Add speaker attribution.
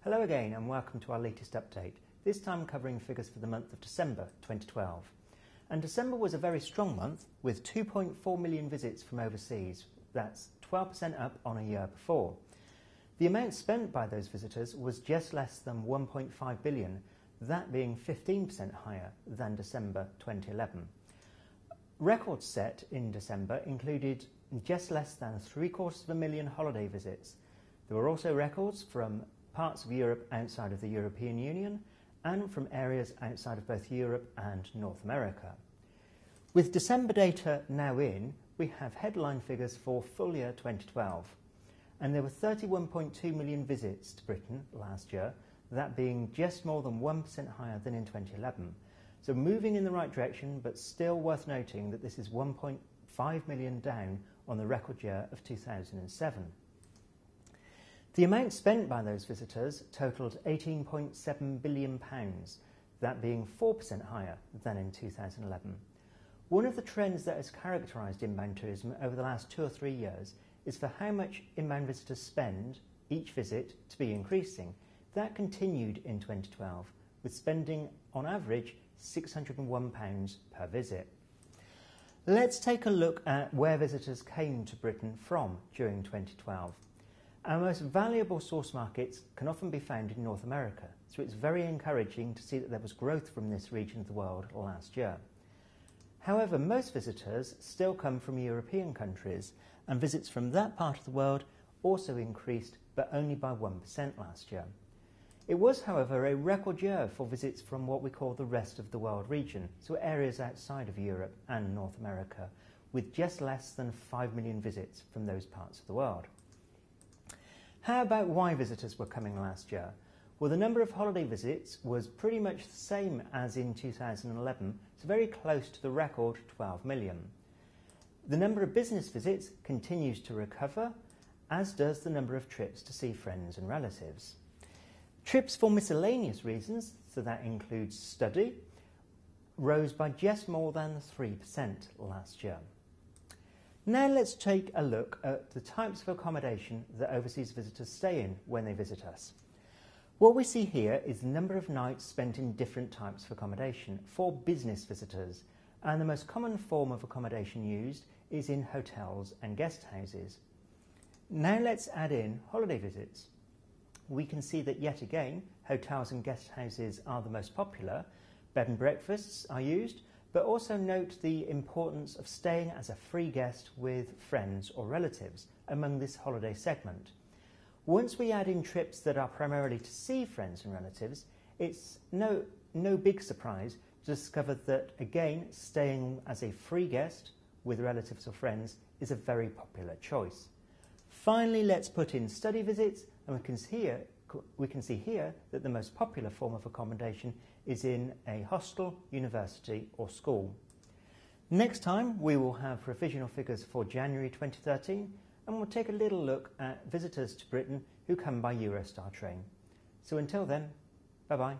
Speaker 1: Hello again and welcome to our latest update, this time covering figures for the month of December 2012. And December was a very strong month with 2.4 million visits from overseas. That's 12% up on a year before. The amount spent by those visitors was just less than 1.5 billion, that being 15% higher than December 2011. Records set in December included just less than 750,000 holiday visits. There were also records from parts of Europe outside of the European Union and from areas outside of both Europe and North America. With December data now in, we have headline figures for full year 2012, and there were 31.2 million visits to Britain last year, that being just more than 1% higher than in 2011. So moving in the right direction, but still worth noting that this is 1.5 million down on the record year of 2007. The amount spent by those visitors totalled £18.7 billion, that being 4% higher than in 2011. One of the trends that has characterised inbound tourism over the last 2 or 3 years is for how much inbound visitors spend each visit to be increasing. That continued in 2012, with spending on average £601 per visit. Let's take a look at where visitors came to Britain from during 2012. Our most valuable source markets can often be found in North America, so it's very encouraging to see that there was growth from this region of the world last year. However, most visitors still come from European countries, and visits from that part of the world also increased, but only by 1% last year. It was, however, a record year for visits from what we call the rest of the world region, so areas outside of Europe and North America, with just less than 5 million visits from those parts of the world. How about why visitors were coming last year? Well, the number of holiday visits was pretty much the same as in 2011, so very close to the record 12 million. The number of business visits continues to recover, as does the number of trips to see friends and relatives. Trips for miscellaneous reasons, so that includes study, rose by just more than 3% last year. Now let's take a look at the types of accommodation that overseas visitors stay in when they visit us. What we see here is the number of nights spent in different types of accommodation for business visitors, and the most common form of accommodation used is in hotels and guest houses. Now let's add in holiday visits. We can see that yet again hotels and guest houses are the most popular. Bed and breakfasts are used, but also note the importance of staying as a free guest with friends or relatives among this holiday segment. Once we add in trips that are primarily to see friends and relatives, it's no big surprise to discover that again staying as a free guest with relatives or friends is a very popular choice. Finally, let's put in study visits, and we can see here that the most popular form of accommodation is in a hostel, university or school. Next time we will have provisional figures for January 2013, and we'll take a little look at visitors to Britain who come by Eurostar train. So until then, bye bye.